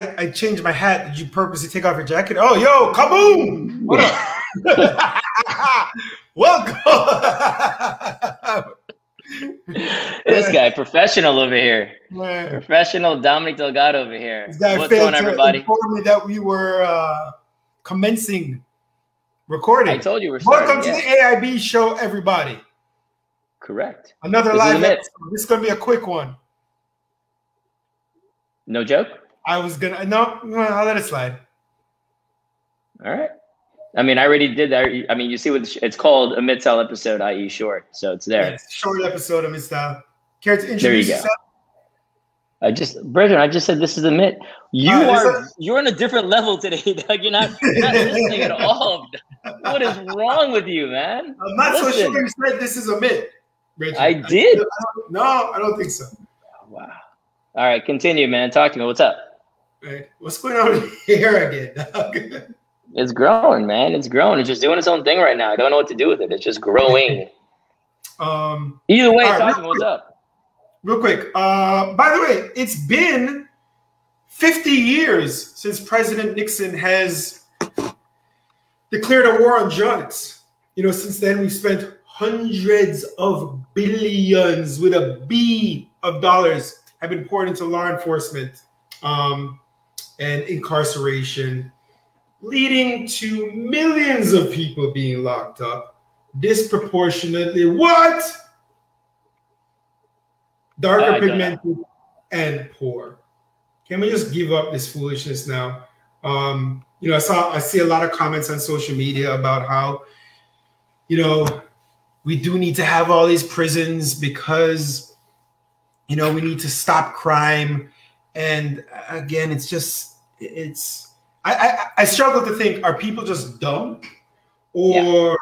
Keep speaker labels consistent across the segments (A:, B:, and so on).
A: I changed my hat. Did you purposely take off your jacket? Oh, yo, kaboom! Hold up. Welcome.
B: This guy, professional over here.
A: Man.
B: Professional Dominic Delgado over here.
A: This guy
B: What's going on, everybody?
A: Informed me that we were commencing recording.
B: I told you we're starting.
A: Welcome to the AIB show, everybody.
B: Correct.
A: Another live episode. This is going to be a quick one.
B: No joke?
A: I was going to, no, I'll let it slide.
B: All right. I mean, I already did that. I mean, you see what it's called, a mid-style episode, i.e. short. So it's there.
A: Yeah, it's a short episode of mid-style. Care to introduce
B: there you
A: yourself?
B: Go. Brethren, I just said this is a myth. You're on a different level today, Doug. You're not listening at all. What is wrong with you, man?
A: I'm not so sure you said this is a myth, Richard.
B: I did?
A: No, I don't think so.
B: Wow. All right, continue, man. Talk to me. What's up?
A: Right. What's going on here again, Doug?
B: It's growing, man. It's growing. It's just doing its own thing right now. I don't know what to do with it. It's just growing. Either way, talk to me. What's up?
A: Real quick. By the way, it's been 50 years since President Nixon has declared a war on drugs. You know, since then we've spent hundreds of billions with a B of dollars have been poured into law enforcement and incarceration, leading to millions of people being locked up disproportionately. What? Darker pigmented and poor. Can we just give up this foolishness now? You know, I see a lot of comments on social media about how, you know, we do need to have all these prisons because, you know, we need to stop crime. And again, it's just, I struggle to think, are people just dumb or?
B: Yeah.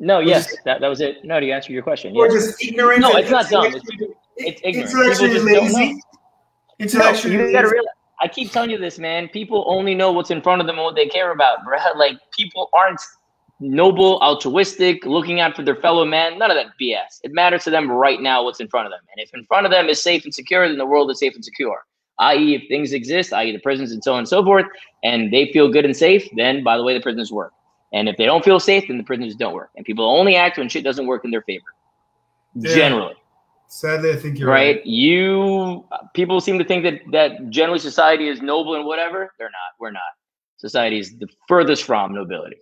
B: No, yes, that was it. No, to answer your question.
A: Or
B: yes.
A: just ignorant.
B: No, it's not dumb. It's ignorant.
A: Intellectually lazy. Intellectually
B: lazy. You gotta realize, I keep telling you this, man. People only know what's in front of them and what they care about, bro. Like, people aren't noble, altruistic, looking out for their fellow man. None of that BS. It matters to them right now what's in front of them. And if in front of them is safe and secure, then the world is safe and secure. I.e., if things exist, i.e. the prisons and so on and so forth, and they feel good and safe, then, by the way, the prisons work. And if they don't feel safe, then the prisons don't work. And people only act when shit doesn't work in their favor. Yeah. Generally.
A: Sadly, I think you're right.
B: People seem to think that generally society is noble and whatever. They're not. We're not. Society is the furthest from nobility.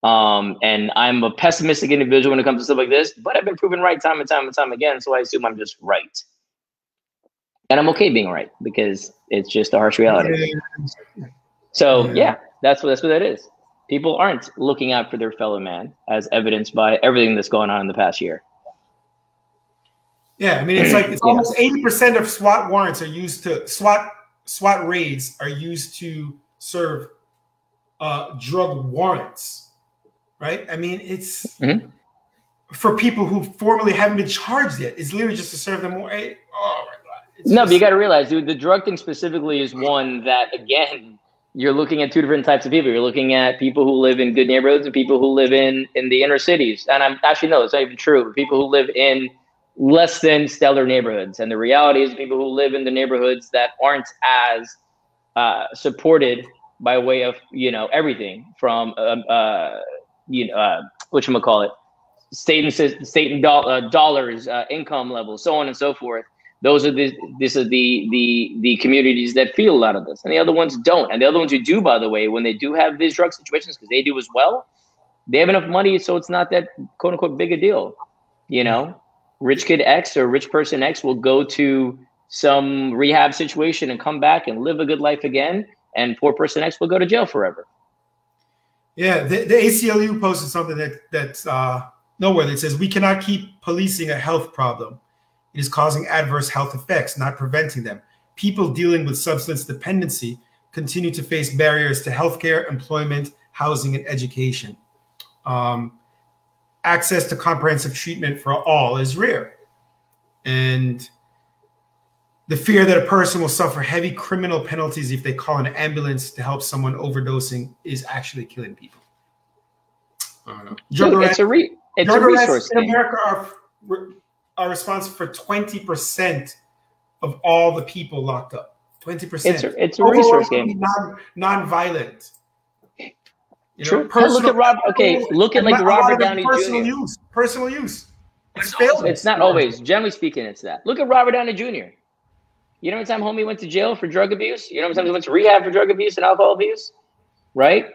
B: And I'm a pessimistic individual when it comes to stuff like this, but I've been proven right time and time and time again, so I assume I'm just right. And I'm okay being right because it's just a harsh reality. So yeah, that's what that is. People aren't looking out for their fellow man, as evidenced by everything that's going on in the past year.
A: Yeah, I mean, it's almost 80% of SWAT warrants are used to SWAT raids are used to serve drug warrants, right? I mean, it's for people who formally haven't been charged yet. It's literally just to serve them more. Oh my God!
B: No, but you got to realize, dude, the drug thing specifically is one that, again, you're looking at two different types of people. You're looking at people who live in good neighborhoods and people who live in the inner cities. And I'm actually, no, it's not even true. People who live in less than stellar neighborhoods. And the reality is people who live in the neighborhoods that aren't as supported by way of, you know, everything from, whatchamacallit, state and dollars, income levels, so on and so forth. Those are the communities that feel a lot of this, and the other ones don't. And the other ones who do, by the way, when they do have these drug situations, because they do as well, they have enough money, so it's not that quote unquote big a deal. You know, rich kid X or rich person X will go to some rehab situation and come back and live a good life again, and poor person X will go to jail forever.
A: Yeah, the ACLU posted something that's nowhere that says we cannot keep policing a health problem. It is causing adverse health effects, not preventing them. People dealing with substance dependency continue to face barriers to healthcare, employment, housing, and education. Access to comprehensive treatment for all is rare. And the fear that a person will suffer heavy criminal penalties if they call an ambulance to help someone overdosing is actually killing people. Drug arrests
B: a resource
A: in America are responsible for 20% of all the people locked up. 20%.
B: It's a resource game.
A: Non-violent. You
B: True.
A: know, personal,
B: look at Rob. Okay, look at like Robert Downey
A: personal
B: Jr.
A: use. Personal use.
B: It's not always. Generally speaking, it's that. Look at Robert Downey Jr. You know how many times homie went to jail for drug abuse? You know how many times he went to rehab for drug abuse and alcohol abuse? Right?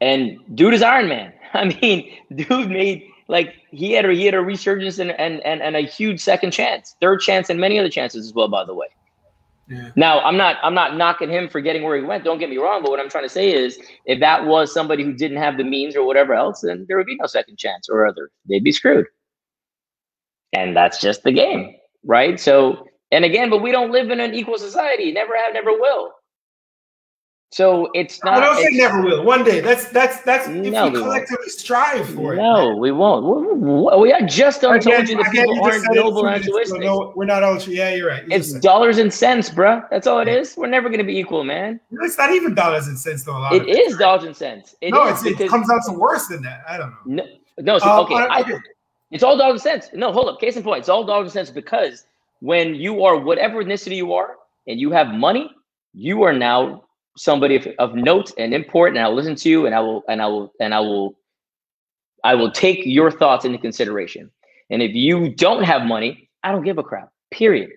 B: And dude is Iron Man. I mean, dude made like he had a resurgence and a huge second chance, third chance, and many other chances as well, by the way.
A: Yeah.
B: Now, I'm not knocking him for getting where he went. Don't get me wrong, but what I'm trying to say is, if that was somebody who didn't have the means or whatever else, then there would be no second chance or other. They'd be screwed. And that's just the game, right? So, and again, but we don't live in an equal society. Never have, never will. So it's not.
A: I don't say never will. One day. That's if
B: no,
A: we collectively strive for it.
B: No, we won't. We just told you that people aren't noble and altruistic.
A: No, we're not altruistic. Yeah, you're right.
B: It's dollars and cents, bruh. That's all it is. We're never going to be equal, man.
A: It's not even dollars and cents, though.
B: It is dollars and cents.
A: It comes out to worse than that. I don't know.
B: No. So, okay. It's all dollars and cents. No, hold up. Case in point. It's all dollars and cents because when you are whatever ethnicity you are and you have money, you are now somebody of note and import, and I'll listen to you, and I will take your thoughts into consideration. And if you don't have money, I don't give a crap. Period.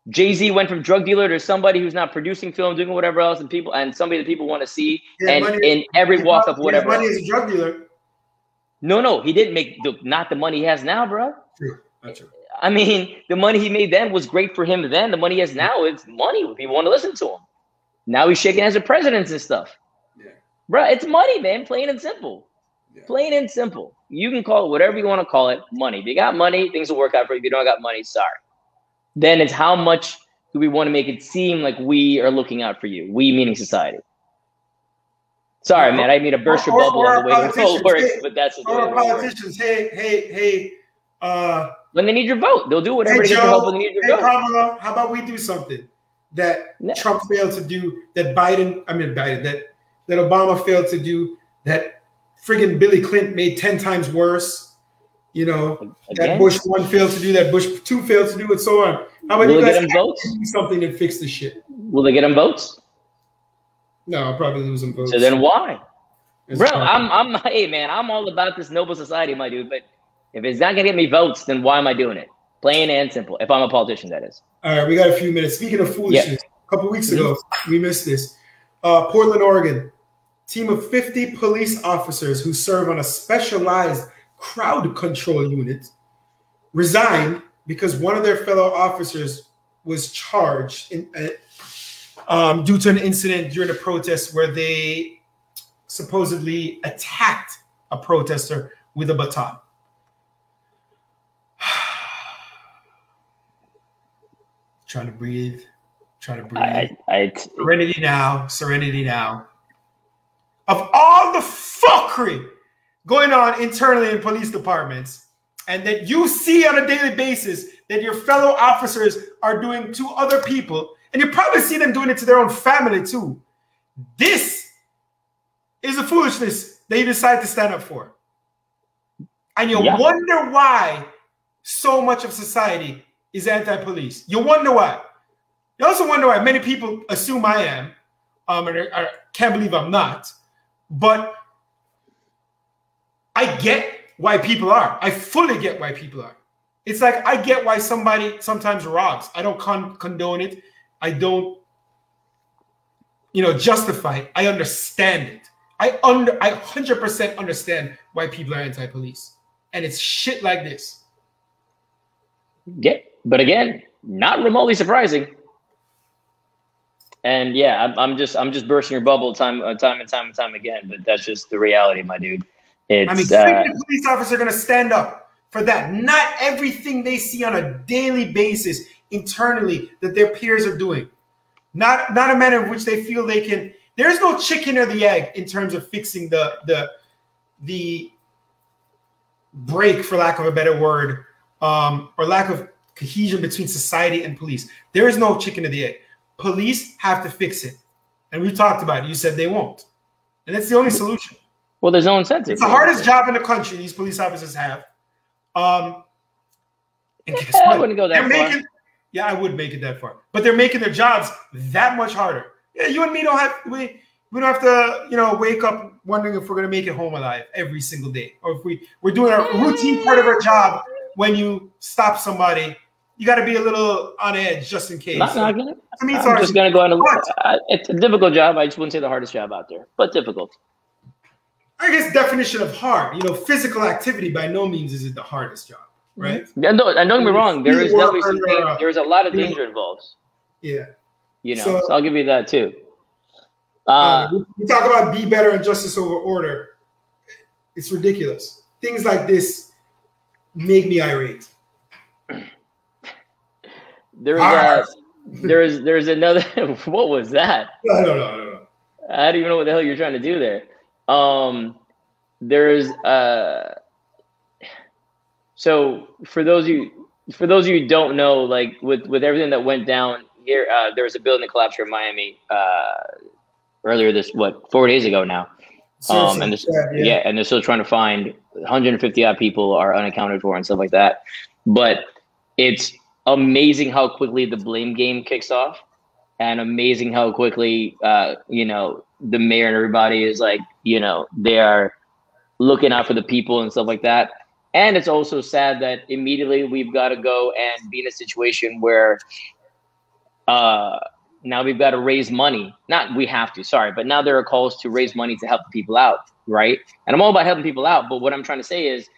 B: Jay-Z went from drug dealer to somebody who's not producing film, doing whatever else, and somebody that people want to see, in every walk of whatever.
A: Money as a drug dealer.
B: No, he didn't make not the money he has now, bro.
A: True. That's true.
B: I mean, the money he made then was great for him then. The money he has now, it's money. People want to listen to him. Now he's shaking hands with presidents and stuff.
A: Yeah.
B: Bro, it's money, man. Plain and simple. Yeah. Plain and simple. You can call it whatever you want to call it, money. If you got money, things will work out for you. If you don't got money, sorry. Then it's how much do we want to make it seem like we are looking out for you? We meaning society. Sorry, man. I mean to burst your bubble on the way the whole works, but that's what
A: our politicians. Hey.
B: When they need your vote, they'll do whatever to get your help when they need your vote.
A: Kamala, how about we do something that Trump failed to do, that Obama failed to do, that friggin' Billy Clinton made 10 times worse, you know, that Bush 1 failed to do, that Bush 2 failed to do, and so on. How about you guys do something and fix the shit?
B: Will they get them votes?
A: No, I'll probably lose them votes.
B: So then why? Bro, hey man, I'm all about this noble society, my dude, but if it's not gonna get me votes, then why am I doing it? Plain and simple. If I'm a politician, that is.
A: All right, we got a few minutes. Speaking of foolishness, a couple weeks ago, we missed this. Portland, Oregon, team of 50 police officers who serve on a specialized crowd control unit resigned because one of their fellow officers was charged due to an incident during a protest where they supposedly attacked a protester with a baton. Trying to breathe. Serenity now. Of all the fuckery going on internally in police departments, and that you see on a daily basis that your fellow officers are doing to other people, and you probably see them doing it to their own family too. This is the foolishness that you decide to stand up for. And you wonder why so much of society is anti-police. You wonder why. You also wonder why many people assume I am, and I can't believe I'm not. But I get why people are. I fully get why people are. It's like I get why somebody sometimes robs. I don't condone it. I don't, justify it. I understand it. I 100% understand why people are anti-police. And it's shit like this.
B: Yeah, but again, not remotely surprising. And yeah, I'm just bursting your bubble time and time again. But that's just the reality, my dude. It's,
A: the police officer are going to stand up for that. Not everything they see on a daily basis internally that their peers are doing. Not a manner in which they feel they can. There's no chicken or the egg in terms of fixing the break, for lack of a better word, or lack of cohesion between society and police. There is no chicken or the egg. Police have to fix it. And we've talked about it. You said they won't. And that's the only solution.
B: Well, there's no incentive.
A: It's the hardest job in the country these police officers have. And
B: I wouldn't go that far.
A: Yeah, I would make it that far. But they're making their jobs that much harder. Yeah, you and me don't have we don't have to, you know, wake up wondering if we're gonna make it home alive every single day. Or if we're doing a routine part of our job. When you stop somebody, you got to be a little on edge just in case.
B: I'm just going to go on it's a difficult job. I just wouldn't say the hardest job out there, but difficult.
A: I guess definition of hard, you know, physical activity by no means is it the hardest job, right?
B: Yeah, no, and don't get me wrong. There is definitely something, there's a lot of danger involved.
A: Yeah.
B: You know, so I'll give you that too.
A: We talk about be better and justice over order. It's ridiculous. Things like this make me irate.
B: There's another. What was that?
A: I don't know.
B: I don't even know what the hell you're trying to do there. So for those of you who don't know, like with everything that went down here, there was a building collapse here in Miami earlier 4 days ago now. And they're still trying to find 150 odd people are unaccounted for and stuff like that. But it's amazing how quickly the blame game kicks off, and amazing how quickly, you know, the mayor and everybody is like, you know, they are looking out for the people and stuff like that. And it's also sad that immediately we've got to go and be in a situation where now we've got to raise money. Not we have to, sorry, but now there are calls to raise money to help the people out, right? And I'm all about helping people out, but what I'm trying to say is,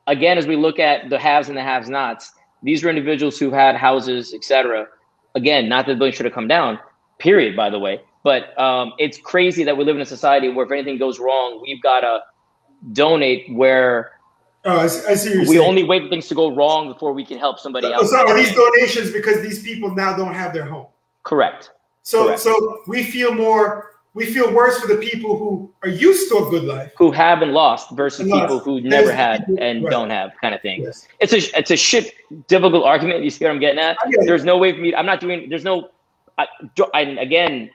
B: again, as we look at the haves and the have-nots, these are individuals who had houses, etc. Again, not that the building should have come down, period, by the way. But it's crazy that we live in a society where if anything goes wrong, we've got to donate where
A: I see
B: we only wait for things to go wrong before we can help somebody else.
A: So are these donations because these people now don't have their home?
B: Correct.
A: So we feel worse for the people who are used to a good life,
B: who have been lost, versus people who never had and don't have, kind of thing.
A: Yes.
B: It's a shit difficult argument. You see what I'm getting at? There's no way for me. I'm not doing. There's no. Again,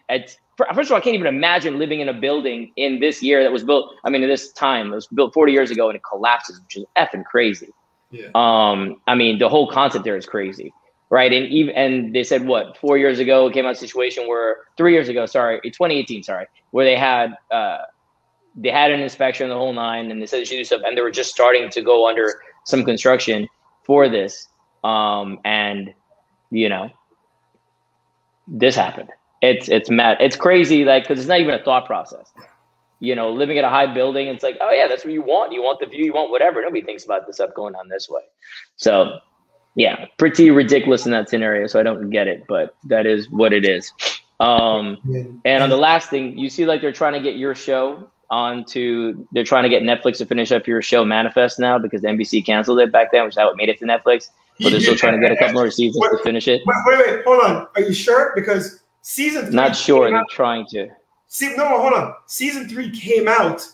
B: first of all, I can't even imagine living in a building in this year that was built. I mean, in this time, it was built 40 years ago and it collapses, which is effing crazy.
A: Yeah.
B: I mean, the whole concept there is crazy. Right. And they said, 4 years ago, it came out a situation where 3 years ago, 2018, where they had an inspection, the whole nine, and they said they should do stuff. And they were just starting to go under some construction for this. And, you know, this happened. It's mad. It's crazy. Like, cause it's not even a thought process, you know, living in a high building. It's like, oh yeah, that's what you want. You want the view, you want whatever. Nobody thinks about this stuff going on this way. So, yeah, pretty ridiculous in that scenario. So I don't get it, but that is what it is. And on the last thing, you see, like they're trying to get your show they're trying to get Netflix to finish up your show Manifest now because NBC canceled it back then, which is how it made it to Netflix. But they're still trying to get a couple more seasons to finish it.
A: Wait, hold on. Are you sure? Because season 3
B: not sure. They're trying to.
A: Hold on. Season 3 came out,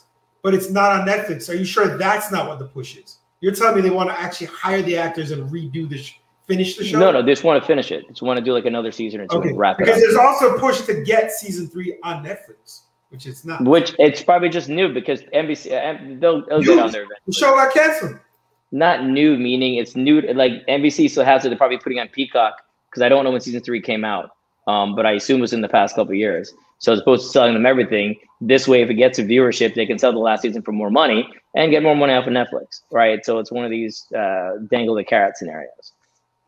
A: but it's not on Netflix. Are you sure that's not what the push is? You're telling me they want to actually hire the actors and redo finish the show?
B: No, they just want to finish it. They just want to do like another season or two and wrap it up.
A: Because there's also a push to get season 3 on Netflix, which it's not.
B: Which it's probably just new because NBC, they'll get on there eventually.
A: The show got canceled.
B: Not new, meaning it's new. Like NBC still has it. They're probably putting on Peacock because I don't know when season 3 came out. But I assume it was in the past couple of years. So as opposed to selling them everything, this way, if it gets a viewership, they can sell the last season for more money and get more money off of Netflix, right? So it's one of these dangle the carrot scenarios.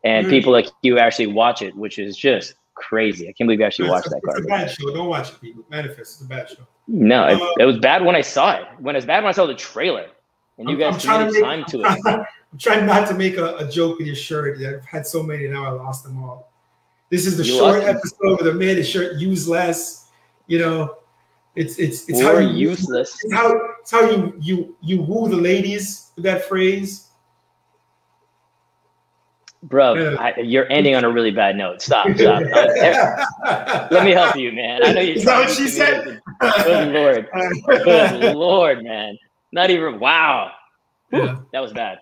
B: And people like you actually watch it, which is just crazy. I can't believe you actually watched that.
A: It's a bad show. Don't watch it, people. Manifest is a bad show.
B: No, it was bad when I saw it. When it's bad when I saw the trailer. And you guys committed time to it.
A: I'm trying not to make a joke with your shirt. I've had so many, now I lost them all. This is the short episode where the man is shirt useless. You know, it's how
B: useless.
A: It's how you woo the ladies with that phrase.
B: Bro, you're ending on a really bad note. Stop. Let me help you, man. I know you're.
A: Is that what she said?
B: Good Lord, man. Not even. Wow.
A: Yeah.
B: That was bad.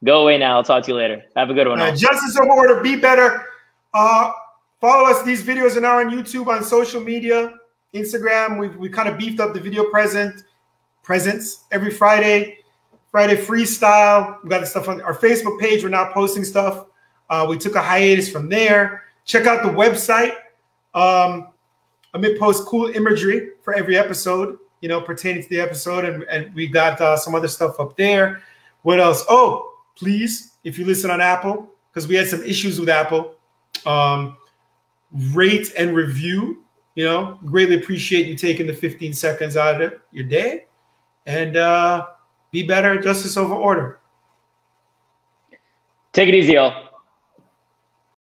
B: Go away now. I'll talk to you later. Have a good one.
A: Justice over order. Be better. Follow us. These videos are now on YouTube, on social media, Instagram. We kind of beefed up the video presence every Friday freestyle. We got the stuff on our Facebook page. We're now posting stuff. We took a hiatus from there. Check out the website. I may post cool imagery for every episode, you know, pertaining to the episode. And we got some other stuff up there. What else? Oh, please, if you listen on Apple, because we had some issues with Apple, rate and review. You know, greatly appreciate you taking the 15 seconds out of your day. And be better, justice over order.
B: Take it easy, y'all.